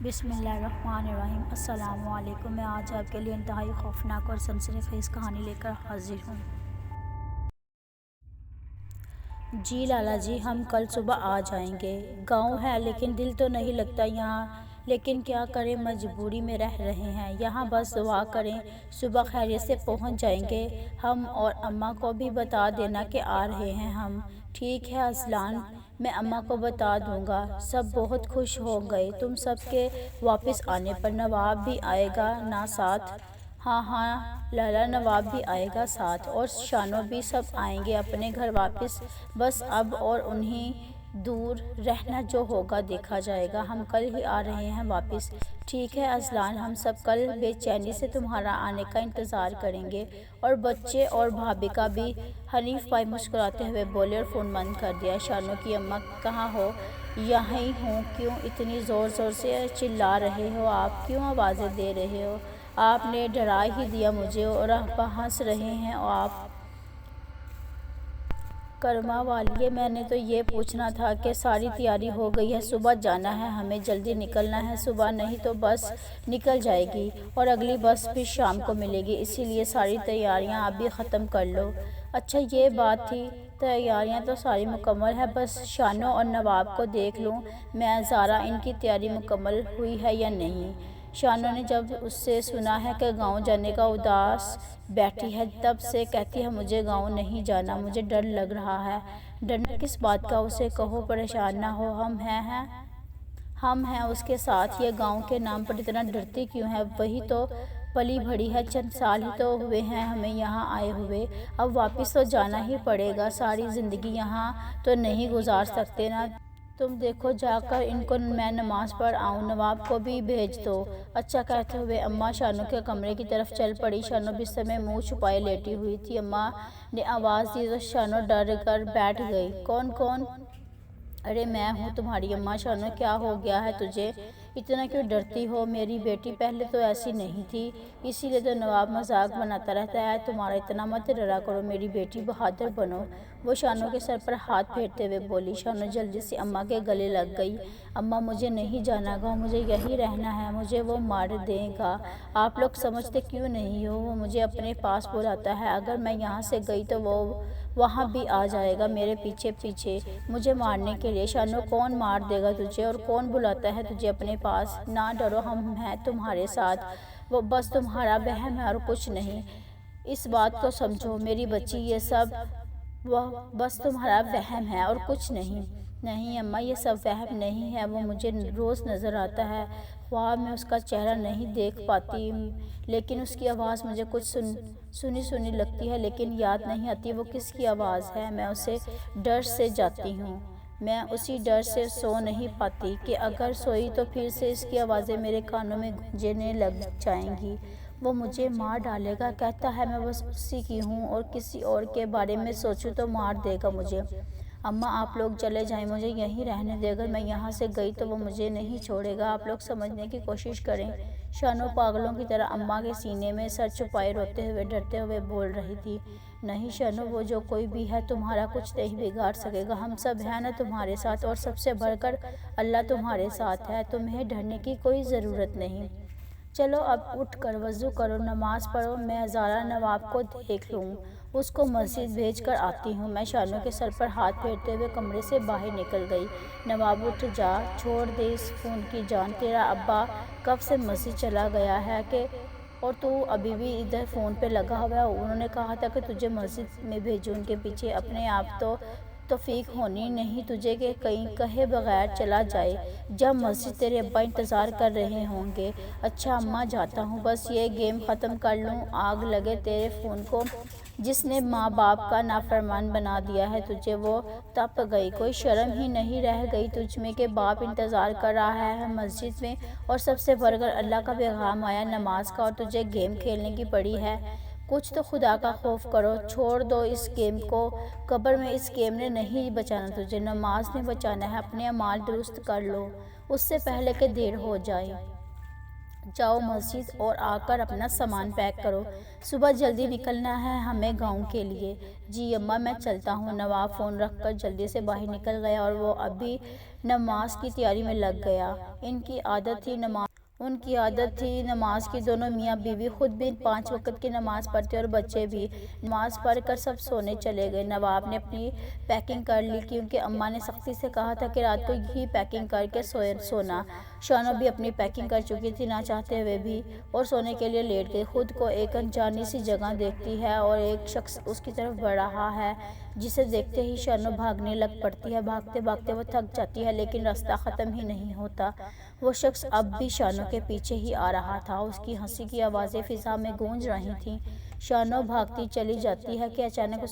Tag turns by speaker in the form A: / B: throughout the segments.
A: بسم اللہ الرحمن الرحیم۔ السلام علیکم۔ میں آج آپ کے لیے انتہائی خوفناک اور سنسنی خیز کہانی لے کر حاضر ہوں۔ جی لالا جی، ہم کل صبح آ جائیں گے۔ گاؤں ہے لیکن دل تو نہیں لگتا یہاں، لیکن کیا کریں، مجبوری میں رہ رہے ہیں یہاں۔ بس دعا کریں صبح خیریت سے پہنچ جائیں گے ہم، اور اماں کو بھی بتا دینا کہ آ رہے ہیں ہم۔ ٹھیک ہے اذلان، میں اماں کو بتا دوں گا۔ سب بہت خوش ہو گئے تم سب کے واپس آنے پر۔ نواب بھی آئے گا نا ساتھ؟ ہاں ہاں لالا، نواب بھی آئے گا ساتھ، اور شانو بھی، سب آئیں گے اپنے گھر واپس۔ بس اب اور انہیں دور رہنا جو ہوگا دیکھا جائے گا۔ ہم کل ہی آ رہے ہیں واپس۔ ٹھیک ہے اذلان، ہم سب کل بے چینی سے تمہارا آنے کا انتظار کریں گے، اور بچے اور بھابھی کا بھی۔ حنیف بھائی مسکراتے ہوئے بولے اور فون بند کر دیا۔ شانو کی اماں، کہاں ہو؟ یہیں ہوں۔ کیوں اتنی زور زور سے چلا رہے ہو آپ؟ کیوں آوازیں دے رہے ہو؟ آپ نے ڈرا ہی دیا مجھے، اور ابا ہنس رہے ہیں آپ۔ کرما والیے، میں نے تو یہ پوچھنا تھا کہ ساری تیاری ہو گئی ہے؟ صبح جانا ہے ہمیں، جلدی نکلنا ہے۔ صبح نہیں تو بس نکل جائے گی، اور اگلی بس پھر شام کو ملے گی، اسی لیے ساری تیاریاں ابھی ختم کر لو۔ اچھا یہ بات تھی، تیاریاں تو ساری مکمل ہے، بس شانو اور نواب کو دیکھ لوں میں ذرا، ان کی تیاری مکمل ہوئی ہے یا نہیں۔ شانو نے جب اس سے سنا ہے کہ گاؤں جانے کا اداس بیٹھی ہے، تب سے کہتی ہے مجھے گاؤں نہیں جانا، مجھے ڈر لگ رہا ہے۔ ڈرنا کس بات کا؟ اسے کہو پریشان نہ ہو، ہم ہیں اس کے ساتھ۔ یہ گاؤں کے نام پر اتنا ڈرتی کیوں ہے؟ وہی تو پلی بڑھی ہے، چند سال ہی تو ہوئے ہیں ہمیں یہاں آئے ہوئے، اب واپس تو جانا ہی پڑے گا۔ ساری زندگی یہاں تو نہیں گزار سکتے نا۔ تم دیکھو جا کر ان کو میں نماز پڑھ آؤں، نواب کو بھی بھیج دو۔ اچھا کہتے ہوئے اماں شانو کے کمرے کی طرف چل پڑی۔ شانو بستر میں منہ چھپائے لیٹی ہوئی تھی۔ اماں نے آواز دی تو شانو ڈر کر بیٹھ گئی۔ کون؟ ارے میں ہوں تمہاری اماں۔ شانو کیا ہو گیا ہے تجھے؟ اتنا کیوں ڈرتی ہو میری بیٹی؟ پہلے تو ایسی نہیں تھی، اسی لیے تو نواب مذاق بناتا رہتا ہے تمہارا۔ اتنا مت ڈرا کرو میری بیٹی، بہادر بنو۔ وہ شانو کے سر پر ہاتھ پھیرتے ہوئے بولی۔ شانو جلدی سے اماں کے گلے لگ گئی۔ اماں مجھے نہیں جانا گاؤں، مجھے یہیں رہنا ہے، مجھے وہ مار دے گا۔ آپ لوگ سمجھتے کیوں نہیں ہو؟ وہ مجھے اپنے پاس بلاتا ہے، اگر میں یہاں سے گئی تو وہ وہاں بھی آ جائے گا میرے پیچھے پیچھے مجھے مارنے کے لیے۔ شانو کون مار دے گا تجھے، اور کون بلاتا ہے تجھے اپنے پاس؟ نہ ڈرو، ہم ہیں تمہارے ساتھ۔ وہ بس تمہارا وہم ہے اور کچھ نہیں، اس بات کو سمجھو میری بچی، یہ سب وہ بس تمہارا وہم ہے اور کچھ نہیں۔ نہیں اماں، یہ سب وہم نہیں ہے، وہ مجھے روز نظر آتا ہے، خواب میں اس کا چہرہ نہیں دیکھ پاتی، لیکن اس کی آواز مجھے کچھ سنی سنی لگتی ہے، لیکن یاد نہیں آتی وہ کس کی آواز ہے۔ میں اسے ڈر سے جاتی ہوں، میں اسی ڈر سے سو نہیں پاتی کہ اگر سوئی تو پھر سے اس کی آوازیں میرے کانوں میں گونجنے لگ جائیں گی۔ وہ مجھے مار ڈالے گا، کہتا ہے میں بس اسی کی ہوں، اور کسی اور کے بارے میں سوچوں تو مار دے گا مجھے۔ اماں آپ لوگ چلے جائیں، مجھے یہیں رہنے دیں، اگر میں یہاں سے گئی تو وہ مجھے نہیں چھوڑے گا، آپ لوگ سمجھنے کی کوشش کریں۔ شانو پاگلوں کی طرح اماں کے سینے میں سر چھپائے روتے ہوئے ڈرتے ہوئے بول رہی تھی۔ نہیں شانو، وہ جو کوئی بھی ہے تمہارا کچھ نہیں بگاڑ سکے گا، ہم سب ہیں نا تمہارے ساتھ، اور سب سے بڑھ کر اللہ تمہارے ساتھ ہے، تمہیں ڈرنے کی کوئی ضرورت نہیں۔ چلو اب اٹھ کر وضو کرو، نماز پڑھو، میں ذرا نواب کو دیکھ لوں، اس کو مسجد بھیج کر آتی ہوں۔ میں شانو کے سر پر ہاتھ پھیرتے ہوئے کمرے سے باہر نکل گئی۔ نواب اٹھ جا، چھوڑ دے اس خون کی جان، تیرا ابا کب سے مسجد چلا گیا ہے اور تو ابھی بھی ادھر فون پہ لگا ہوا ہے؟ انہوں نے کہا تھا کہ تجھے مسجد میں بھیجوں، ان کے پیچھے اپنے آپ تو توفیق ہونی نہیں تجھے کہ کہیں کہے بغیر چلا جائے؟ جا مسجد، تیرے ابا انتظار کر رہے ہوں گے۔ اچھا اماں جاتا ہوں، بس یہ گیم ختم کر لوں، آگ لگے تیرے فون کو، جس نے ماں باپ کا نافرمان بنا دیا ہے تجھے، وہ تپ گئی، کوئی شرم ہی نہیں رہ گئی تجھ میں کہ باپ انتظار کر رہا ہے مسجد میں، اور سب سے بڑھ کر اللہ کا پیغام آیا نماز کا، اور تجھے گیم کھیلنے کی پڑی ہے؟ کچھ تو خدا کا خوف کرو، چھوڑ دو اس گیم کو، قبر میں اس گیم نے نہیں بچانا تجھے، نماز نے بچانا ہے، اپنے اعمال درست کر لو اس سے پہلے کہ دیر ہو جائے۔ جاؤ مسجد اور آ کر اپنا سامان پیک کرو، صبح جلدی نکلنا ہے ہمیں گاؤں کے لیے۔ جی اماں میں چلتا ہوں۔ نواب فون رکھ کر جلدی سے باہر نکل گیا اور وہ ابھی نماز کی تیاری میں لگ گیا۔ ان کی عادت تھی نماز کی۔ دونوں میاں بیوی خود بھی 5 وقت کی نماز پڑھتے اور بچے بھی۔ نماز پڑھ کر سب سونے چلے گئے۔ نواب نے اپنی پیکنگ کر لی کیونکہ اماں نے سختی سے کہا تھا کہ رات کو ہی پیکنگ کر کے سونا۔ شانو بھی اپنی پیکنگ کر چکی تھی نہ چاہتے ہوئے بھی، اور سونے کے لیے لیٹ گئی۔ خود کو ایک انجانی سی جگہ دیکھتی ہے اور ایک شخص اس کی طرف بڑھ رہا ہے، جسے دیکھتے ہی شانو بھاگنے لگ پڑتی ہے۔ بھاگتے بھاگتے وہ تھک جاتی ہے لیکن راستہ ختم ہی نہیں ہوتا۔ وہ شخص اب بھی شانو کے پیچھے ہی آ رہا تھا۔ اس کی ہنسی کی آوازیں فضا میں گونج رہی تھیں۔ شانو بھاگتی چلی جاتی ہے کہ اچانک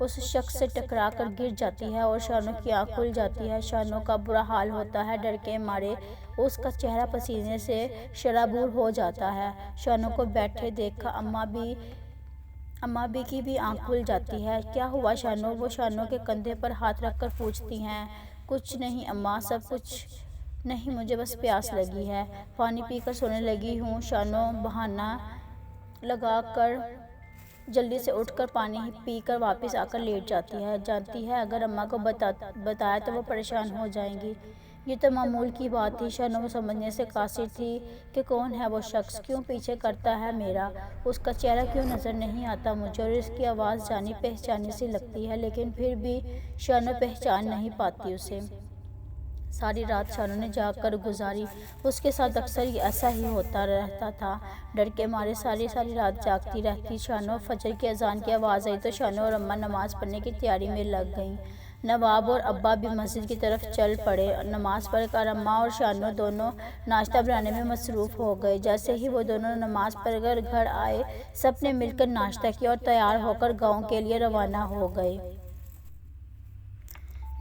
A: اس شخص سے ٹکرا کر گر جاتی ہے اور شانو کی آنکھ کھل جاتی ہے۔ شانو کا برا حال ہوتا ہے، ڈر کے مارے اس کا چہرہ پسینے سے شرابور ہو جاتا ہے۔ شانو کو بیٹھے دیکھ کر اماں بھی کی بھی آنکھ کھل جاتی ہے۔ کیا ہوا شانو؟ وہ شانو کے کندھے پر ہاتھ رکھ کر پوچھتی ہیں۔ کچھ نہیں اماں، سب کچھ نہیں، مجھے بس پیاس لگی ہے، پانی پی کر سونے لگی ہوں۔ شانو بہانہ لگا کر جلدی سے اٹھ کر پانی پی کر واپس آ کر لیٹ جاتی ہے۔ جانتی ہے اگر اماں کو بتایا تو وہ پریشان ہو جائیں گی۔ یہ تو معمول کی بات تھی۔ شانو سمجھنے سے قاصر تھی کہ کون ہے وہ شخص، کیوں پیچھے کرتا ہے میرا، اس کا چہرہ کیوں نظر نہیں آتا مجھے، اور اس کی آواز جانی پہچانی سی لگتی ہے، لیکن پھر بھی شانو پہچان نہیں پاتی اسے۔ ساری رات شانو نے جاگ کر گزاری۔ اس کے ساتھ اکثر ایسا ہی ہوتا رہتا تھا، ڈر کے مارے ساری رات جاگتی رہتی۔ شانو فجر کی اذان کی آواز آئی تو شانو اور اماں نماز پڑھنے کی تیاری میں لگ گئیں۔ نواب اور ابا بھی مسجد کی طرف چل پڑے۔ نماز پڑھ کر اماں اور شانو دونوں ناشتہ بنانے میں مصروف ہو گئے۔ جیسے ہی وہ دونوں نماز پڑھ کر گھر آئے، سب نے مل کر ناشتہ کیا اور تیار ہو کر گاؤں کے لیے روانہ ہو گئے۔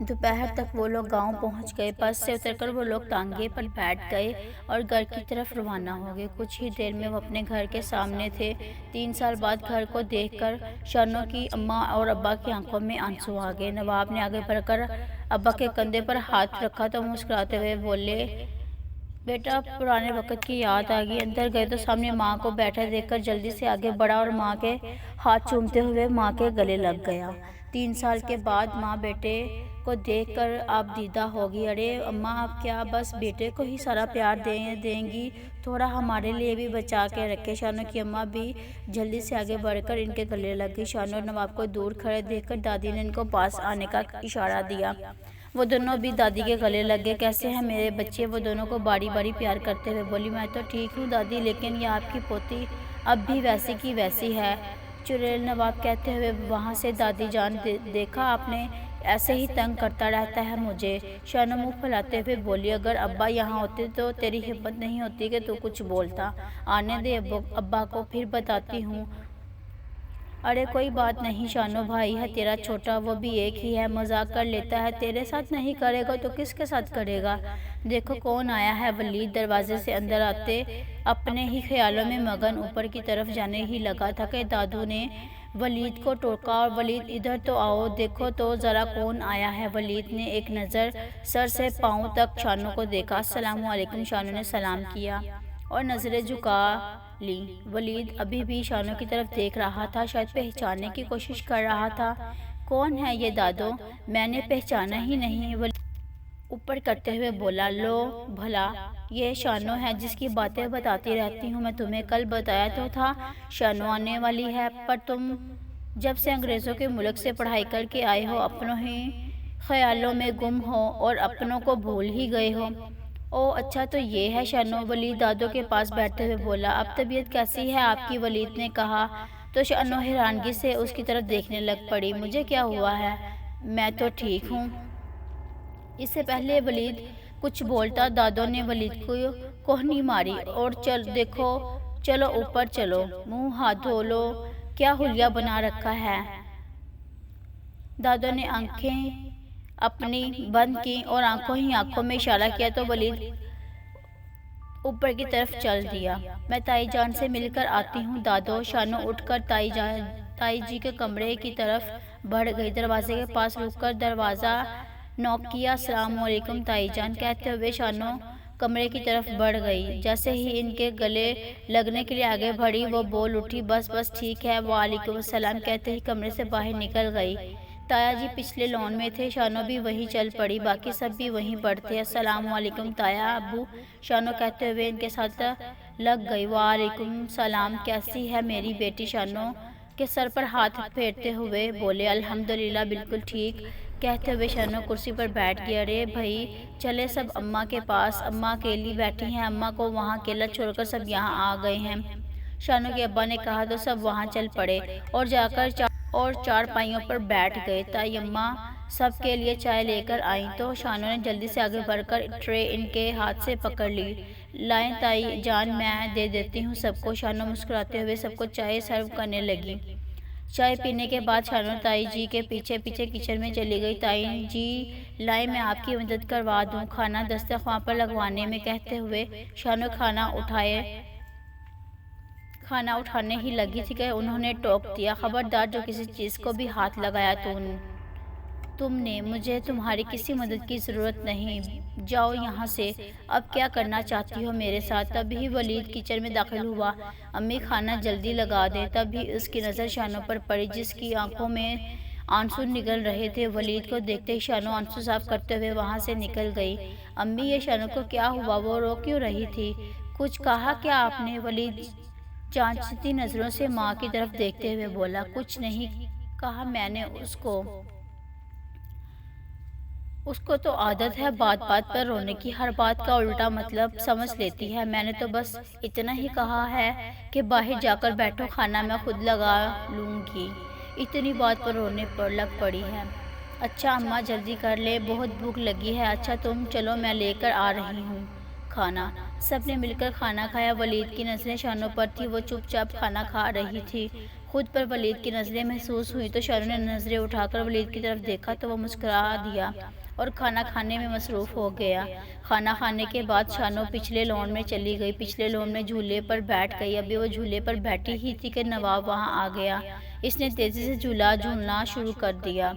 A: دوپہر تک وہ لوگ گاؤں پہنچ گئے۔ بس سے اتر کر وہ لوگ ٹانگے پر بیٹھ گئے اور گھر کی طرف روانہ ہو گئے۔ کچھ ہی دیر میں وہ اپنے گھر کے سامنے تھے۔ 3 سال بعد گھر کو دیکھ کر شانو کی اماں اور ابا کی آنکھوں میں آنسو آ گئے۔ نواب نے آگے بڑھ کر ابا کے کندھے پر ہاتھ رکھا تو مسکراتے ہوئے بولے، بیٹا پرانے وقت کی یاد آ گئی۔ اندر گئے تو سامنے ماں کو بیٹھے دیکھ کر جلدی سے آگے بڑھا اور ماں کے ہاتھ چومتے ہوئے ماں کے گلے لگ گیا۔ 3 سال کے بعد ماں بیٹے کو دیکھ کر آپ دیدہ ہوگی۔ ارے اماں، آپ کیا بس بیٹے کو ہی سارا پیار دیں گی؟ تھوڑا ہمارے لیے بھی بچا کے رکھے۔ شانو کی اماں بھی جلدی سے آگے بڑھ کر ان کے گلے لگ گئی۔ شانو اور نواب کو دور کھڑے دیکھ کر دادی نے ان کو پاس آنے کا اشارہ دیا۔ وہ دونوں بھی دادی کے گلے لگ گئے۔ کیسے ہیں میرے بچے؟ وہ دونوں کو باری باری پیار کرتے ہوئے بولی۔ میں تو ٹھیک ہوں دادی، لیکن یہ آپ کی پوتی اب بھی ویسی کی ویسی ہے، چڑیل نواب کہتے ہوئے وہاں سے دادی جان دیکھا آپ نے، ایسے ہی تنگ کرتا رہتا ہے مجھے۔ شانو منہ پھیلاتے ہوئے بولی، اگر ابا یہاں ہوتے تو تیری ہمت نہیں ہوتی کہ تو کچھ بولتا۔ آنے دے ابا کو، پھر بتاتی ہوں۔ ارے کوئی بات نہیں شانو، بھائی ہے تیرا چھوٹا، وہ بھی ایک ہی ہے، مذاق کر لیتا ہے، تیرے ساتھ نہیں کرے گا تو کس کے ساتھ کرے گا؟ دیکھو کون آیا ہے۔ ولید دروازے سے اندر آتے اپنے ہی خیالوں میں مگن اوپر کی طرف جانے ہی لگا تھا کہ دادو نے ولید کو ٹوکا اور ولید ادھر تو آؤ، دیکھو تو ذرا کون آیا ہے۔ ولید نے ایک نظر سر سے پاؤں تک شانو کو دیکھا۔ السلام علیکم۔ شانو نے سلام کیا اور نظریں جھکا لیں۔ ولید ابھی بھی شانو کی طرف دیکھ رہا تھا، شاید پہچاننے کی کوشش کر رہا تھا۔ کون ہے یہ دادو؟ میں نے پہچانا ہی نہیں، ولید اوپر کرتے ہوئے بولا۔ لو بھلا، یہ شانو ہے جس کی باتیں بتاتی رہتی ہوں میں تمہیں، کل بتایا تو تھا شانو آنے والی ہے، پر تم جب سے انگریزوں کے ملک سے پڑھائی کر کے آئے ہو اپنوں ہی خیالوں میں گم ہو اور اپنوں کو بھول ہی گئے ہو۔ او اچھا تو یہ ہے شانو، ولید دادو کے پاس بیٹھتے ہوئے بولا۔ اب طبیعت کیسی ہے آپ کی؟ ولید نے کہا تو شانو حیرانگی سے اس کی طرف دیکھنے لگ پڑی۔ مجھے کیا ہوا ہے؟ میں تو ٹھیک ہوں۔ اس سے پہلے ولید کچھ بولتا دادو نے ولید کو کوہنی ماری اور دیکھو چلو اوپر چلو، منہ ہاتھ دھو لو، کیا حلیہ بنا رکھا ہے؟ دادو نے آنکھیں اپنی بند کی اور آنکھوں ہی آنکھوں میں اشارہ کیا تو ولید اوپر کی طرف چل دیا۔ میں تائی جان سے مل کر آتی ہوں دادو۔ شانو اٹھ کر تائی جی کے کمرے کی طرف بڑھ گئی۔ دروازے کے پاس رک کر دروازہ نوک کیا۔ السلام علیکم تائی جان کہتے ہوئے شانو کمرے کی طرف بڑھ گئی۔ جیسے ہی ان کے گلے لگنے کے لیے آگے بڑھی وہ بول اٹھی، بس بس ٹھیک ہے، وعلیکم السلام کہتے ہی کمرے سے باہر نکل گئی۔ تایا جی پچھلے لان میں تھے، شانو بھی وہیں چل پڑی، باقی سب بھی وہیں پر تھے۔ السلام علیکم تایا ابو، شانو کہتے ہوئے ان کے ساتھ لگ گئی۔ وعلیکم السلام، کیسی ہے میری بیٹی؟ شانو کے سر پر ہاتھ پھیرتے ہوئے بولے۔ الحمدللہ بالکل ٹھیک کہتے ہوئے شانو کرسی پر بیٹھ گئی۔ ارے بھائی چلے سب اماں کے پاس، اماں اکیلی بیٹھی ہیں، اماں کو وہاں اکیلا چھوڑ کر سب یہاں آ گئے ہیں، شانو کے ابا نے کہا تو سب وہاں چل پڑے اور جا کر چار پائیوں پر بیٹھ گئے۔ تائی اماں سب کے لیے چائے لے کر آئیں تو شانو نے جلدی سے آگے بڑھ کر ٹرے ان کے ہاتھ سے پکڑ لی۔ لائیں تائی جان میں دے دیتی ہوں سب کو، شانو مسکراتے ہوئے سب کو چائے سرو کرنے لگی۔ چائے پینے کے بعد شانو تائی جی کے پیچھے پیچھے کچن میں چلی گئی۔ تائی جی لائیں میں آپ کی مدد کروا دوں کھانا دسترخوان پر لگوانے میں، کہتے ہوئے شانو کھانا اٹھانے ہی لگی تھی کہ انہوں نے ٹوک دیا۔ خبردار، جو کسی چیز کو بھی ہاتھ لگایا تم نے، مجھے تمہاری کسی مدد کی ضرورت نہیں، جاؤ یہاں سے، اب کیا کرنا چاہتی ہو میرے ساتھ؟ تبھی ولید کچن میں داخل ہوا۔ امی کھانا جلدی لگا دیں۔ تبھی اس کی نظر شانو پر پڑی جس کی آنکھوں میں آنسو نکل رہے تھے۔ ولید کو دیکھتے ہی شانو آنسو صاف کرتے ہوئے وہاں سے نکل گئی۔ امی یہ شانو کو کیا ہوا؟ وہ رو کیوں رہی تھی؟ کچھ کہا کیا آپ نے؟ ولید چانچتی نظروں سے ماں کی طرف دیکھتے ہوئے بولا۔ کچھ نہیں کہا میں نے، اس کو تو عادت ہے بات بات پر رونے کی، ہر بات کا الٹا مطلب سمجھ لیتی ہے، میں نے تو بس اتنا ہی کہا ہے کہ باہر جا کر بیٹھو، کھانا میں خود لگا لوں گی، اتنی بات پر رونے پر لگ پڑی ہے۔ اچھا اماں جلدی کر لیں، بہت بھوک لگی ہے۔ اچھا تم چلو میں لے کر آ رہی ہوں کھانا۔ سب نے مل کر کھانا کھایا۔ ولید کی نظریں شانو پر تھی، وہ چپ چاپ کھانا کھا رہی تھی۔ خود پر ولید کی نظریں محسوس ہوئی تو شانو نے نظریں اٹھا کر ولید کی طرف دیکھا تو وہ مسکرا دیا اور کھانا کھانے میں مصروف ہو گیا۔ کھانا کھانے کے بعد شانو پچھلے لان میں چلی گئی، پچھلے لان میں جھولے پر بیٹھ گئی۔ ابھی وہ جھولے پر بیٹھی ہی تھی کہ نواب وہاں آ گیا۔ اس نے تیزی سے جھولا جھولنا شروع کر دیا۔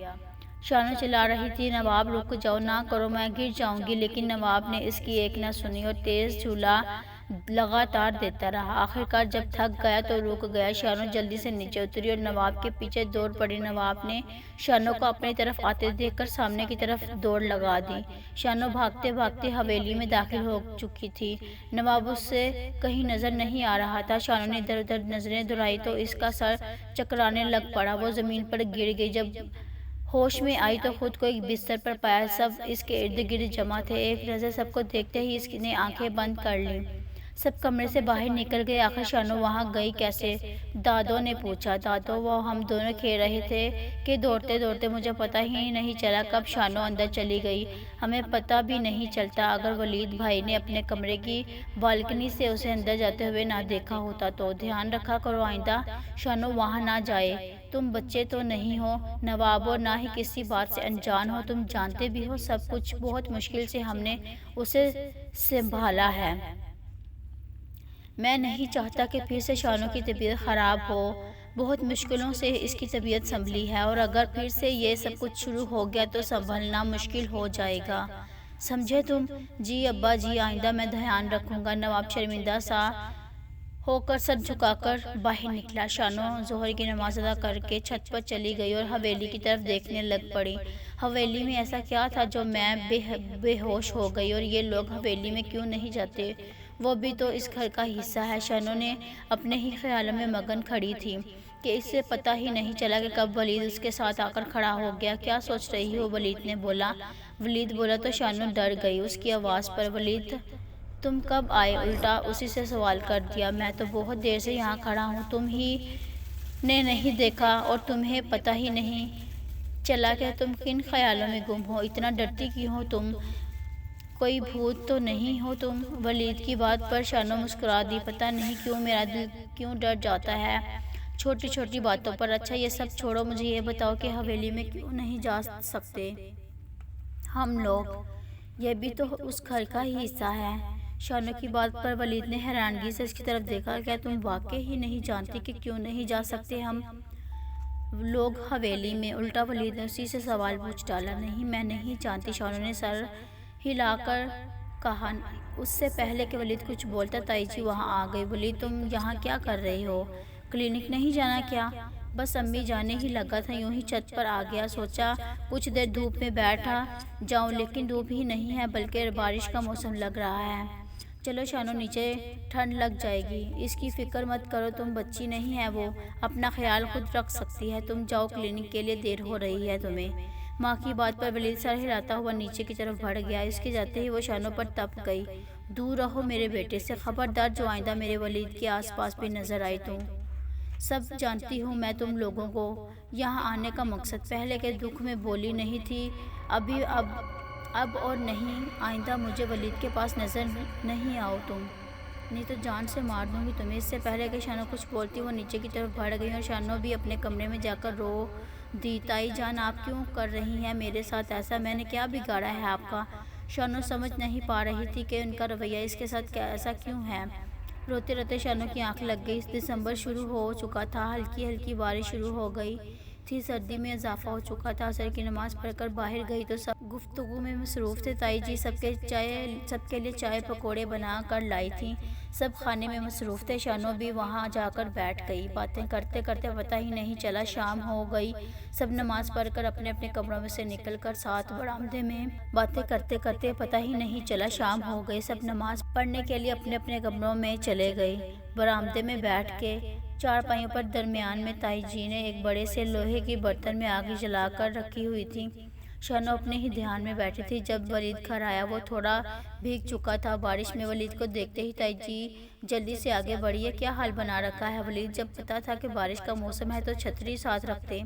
A: شانو چلا رہی تھی، نواب رک جاؤ، نہ کرو میں گر جاؤں گی، لیکن نواب نے اس کی ایک نہ سنی اور تیز جھولا لگاتار دیتا رہا۔ آخرکار جب تھک گیا تو رک گیا۔ شانو جلدی سے نیچے اتری اور نواب کے پیچھے دوڑ پڑی۔ نواب نے شانو کو اپنی طرف آتے دیکھ کر سامنے کی طرف دوڑ لگا دی۔ شانو بھاگتے بھاگتے حویلی میں داخل ہو چکی تھی۔ نواب اس سے کہیں نظر نہیں آ رہا تھا۔ شانو نے ادھر ادھر نظریں دوڑائی تو اس کا سر چکرانے لگ پڑا، وہ زمین پر گر گئی۔ جب ہوش میں آئی تو خود کو ایک بستر پر پایا، سب اس کے ارد گرد جمع تھے۔ ایک نظر سب کو دیکھتے ہی اس نے آنکھیں بند کر لیں۔ سب کمرے سے باہر نکل گئے۔ آخر شانو وہاں گئی کیسے؟ دادو نے پوچھا۔ دادو، وہ ہم دونوں کھیل رہے تھے کہ دوڑتے دوڑتے مجھے پتہ ہی نہیں چلا کب شانو اندر چلی گئی، ہمیں پتہ بھی نہیں چلتا۔ اگر ولید بھائی نے اپنے کمرے کی بالکنی سے اسے اندر جاتے ہوئے نہ دیکھا ہوتا تو دھیان رکھا کرو آئندہ شانو وہاں نہ جائے۔ تم بچے تو نہیں ہو نواب اور نہ ہی کسی بات سے انجان ہو، تم جانتے بھی ہو سب کچھ، بہت مشکل سے ہم نے اسے سنبھالا ہے۔ میں نہیں چاہتا کہ پھر سے شانو کی طبیعت خراب ہو، بہت مشکلوں سے اس کی طبیعت سنبھلی ہے، اور اگر پھر سے یہ سب کچھ شروع ہو گیا تو سنبھلنا مشکل ہو جائے گا، سمجھے تم؟ جی ابا جی، آئندہ میں دھیان رکھوں گا۔ نواب شرمندہ سا ہو کر سر جھکا کر باہر نکلا۔ شانو ظہر کی نماز ادا کر کے چھت پر چلی گئی اور حویلی کی طرف دیکھنے لگ پڑی۔ حویلی میں ایسا کیا تھا جو میں بے ہوش ہو گئی، اور یہ لوگ حویلی میں کیوں نہیں جاتے؟ وہ بھی تو اس گھر کا حصہ ہے۔ شانو نے اپنے ہی خیالوں میں مگن کھڑی تھی کہ اسے پتہ ہی نہیں چلا کہ کب ولید اس کے ساتھ آ کر کھڑا ہو گیا۔ کیا سوچ رہی ہو؟ ولید نے بولا۔ ولید بولا تو شانو ڈر گئی اس کی آواز پر۔ ولید تم کب آئے؟ الٹا اسی سے سوال کر دیا۔ میں تو بہت دیر سے یہاں کھڑا ہوں، تم ہی نے نہیں دیکھا اور تمہیں پتہ ہی نہیں چلا کہ تم کن خیالوں میں گم ہو؟ اتنا ڈرتی کیوں ہو تم؟ کوئی بھوت تو نہیں ہو تم؟ ولید کی بات پر شانو مسکرا دی۔ پتہ نہیں کیوں میرا دل کیوں ڈر جاتا ہے چھوٹی چھوٹی باتوں پر۔ اچھا یہ سب چھوڑو، مجھے یہ بتاؤ کہ حویلی میں کیوں نہیں جا سکتے ہم لوگ؟ یہ بھی تو اس گھر کا ہی حصہ ہے۔ شانو کی بات پر ولید نے حیرانگی سے اس کی طرف دیکھا۔ کیا تم واقعی ہی نہیں جانتی کہ کیوں نہیں جا سکتے ہم لوگ حویلی میں؟ الٹا ولید نے اسی سے سوال پوچھ ڈالا۔ نہیں میں نہیں جانتی، شانو نے سر ہلا کر کہا۔ اس سے پہلے کہ ولید کچھ بولتا تائی جی وہاں آ گئی۔ ولید تم یہاں کیا کر رہی ہو؟ کلینک نہیں جانا کیا؟ بس امی جانے ہی لگا تھا، یوں ہی چھت پر آ گیا، سوچا کچھ دیر دھوپ میں بیٹھا جاؤں، لیکن دھوپ ہی نہیں ہے بلکہ بارش کا موسم لگ رہا ہے۔ چلو شانو نیچے، ٹھنڈ لگ جائے گی۔ اس کی فکر مت کرو، تم بچی نہیں ہے، وہ اپنا خیال خود رکھ سکتی ہے۔ تم جاؤ کلینک کے لیے، دیر ہو رہی ہے تمہیں۔ ماں کی بات پر ولید سر ہلاتا ہوا نیچے کی طرف بڑھ گیا۔ اس کے جاتے ہی وہ شانو پر تپ گئی۔ دور رہو میرے بیٹے سے، خبردار جو آئندہ میرے ولید کے آس پاس بھی نظر آئی تو۔ سب جانتی ہوں میں تم لوگوں کو یہاں آنے کا مقصد، پہلے کے دکھ میں بولی نہیں تھی، اب اور نہیں، آئندہ مجھے ولید کے پاس نظر نہیں آؤ تم، نہیں تو جان سے مار دوں گی تمہیں۔ اس سے پہلے کہ شانو کچھ بولتی وہ نیچے کی طرف بڑھ گئی اور شانو بھی اپنے کمرے میں جا کر رو دی۔ تائی جان آپ کیوں کر رہی ہیں میرے ساتھ ایسا؟ میں نے کیا بگاڑا ہے آپ کا؟ شانو سمجھ نہیں پا رہی تھی کہ ان کا رویہ اس کے ساتھ ایسا کیوں ہے۔ روتے روتے شانو کی آنکھ لگ گئی۔ دسمبر شروع ہو چکا تھا، ہلکی ہلکی بارش شروع ہو گئی تھی، سردی میں اضافہ ہو چکا تھا۔ عصر کی نماز پڑھ کر باہر گئی تو سب گفتگو میں مصروف تھے۔ تائی جی سب کے لیے چائے پکوڑے بنا کر لائی تھیں، سب کھانے میں مصروف تھے۔ شانو بھی وہاں جا کر بیٹھ گئی۔ باتیں کرتے کرتے پتہ ہی نہیں چلا شام ہو گئی۔ سب نماز پڑھ کر اپنے اپنے کمروں میں سے نکل کر ساتھ برآمدے میں باتیں کرتے کرتے پتہ ہی نہیں چلا شام ہو گئی۔ سب نماز پڑھنے کے لیے اپنے اپنے کمروں میں چلے گئے۔ برآمدے میں بیٹھ کے چارپائیوں پر درمیان میں تائی جی نے ایک بڑے سے لوہے کے برتن میں آگ جلا کر رکھی ہوئی تھی۔ شانو اپنے ہی دھیان میں بیٹھی تھی۔ جب ولید گھر آیا وہ تھوڑا بھیگ چکا تھا بارش میں۔ ولید کو دیکھتے ہی تائی جی جلدی سے آگے بڑھی۔ یہ کیا حال بنا رکھا ہے ولید؟ جب پتا تھا کہ بارش کا موسم ہے تو چھتری ساتھ رکھتے،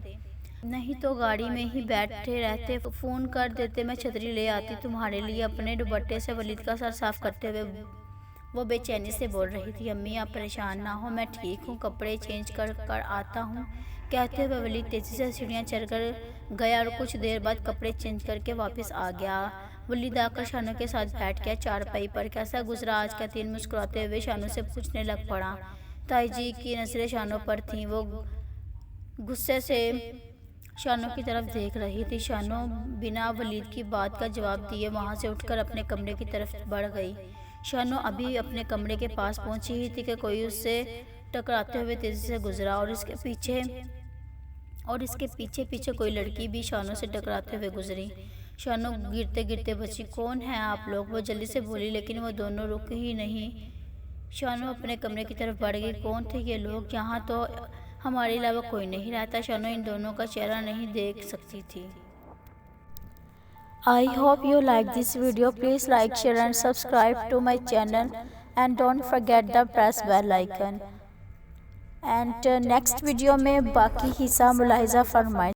A: نہیں تو گاڑی میں ہی بیٹھے رہتے، فون کر دیتے، میں چھتری لے آتی تمہارے لیے۔ اپنے دوپٹے سے ولید کا سر صاف کرتے ہوئے وہ بے چینی سے بول رہی تھی۔ امی آپ پریشان نہ ہو، میں ٹھیک ہوں، کپڑے چینج کر آتا ہوں، کہتے ہوئے ولید تیزی سے سیڑھیاں چڑھ کر گیا اور کچھ دیر بعد کپڑے چینج کر کے واپس آ گیا۔ ولید آ کر شانو کے ساتھ بیٹھ گیا چارپائی پر۔ کیسا گزرا آج کا دن؟ مسکراتے ہوئے شانو سے پوچھنے لگ پڑا۔ تائی جی کی نظریں شانو پر تھیں، وہ غصے سے شانو کی طرف دیکھ رہی تھی۔ شانو بنا ولید کی بات کا جواب دیے وہاں سے اٹھ کر اپنے کمرے کی طرف بڑھ گئی۔ شانو ابھی اپنے کمرے کے پاس پہنچی ہی تھی کہ کوئی اس سے ٹکراتے ہوئے تیزی سے گزرا اور اس کے پیچھے پیچھے کوئی لڑکی بھی شانو سے ٹکراتے ہوئے گزری۔ شانو گرتے گرتے بچی۔ کون ہیں آپ لوگ؟ وہ جلدی سے بولی، لیکن وہ دونوں رک ہی نہیں۔ شانو اپنے کمرے کی طرف بڑھ گئی۔ کون تھے یہ لوگ؟ یہاں تو ہمارے علاوہ کوئی نہیں رہتا۔ شانو ان دونوں کا چہرہ نہیں دیکھ سکتی تھی۔ I hope you like this video. Please like, share and subscribe to my channel and don't forget the press bell icon. And next video میں باقی حصہ ملاحظہ فرمائیں۔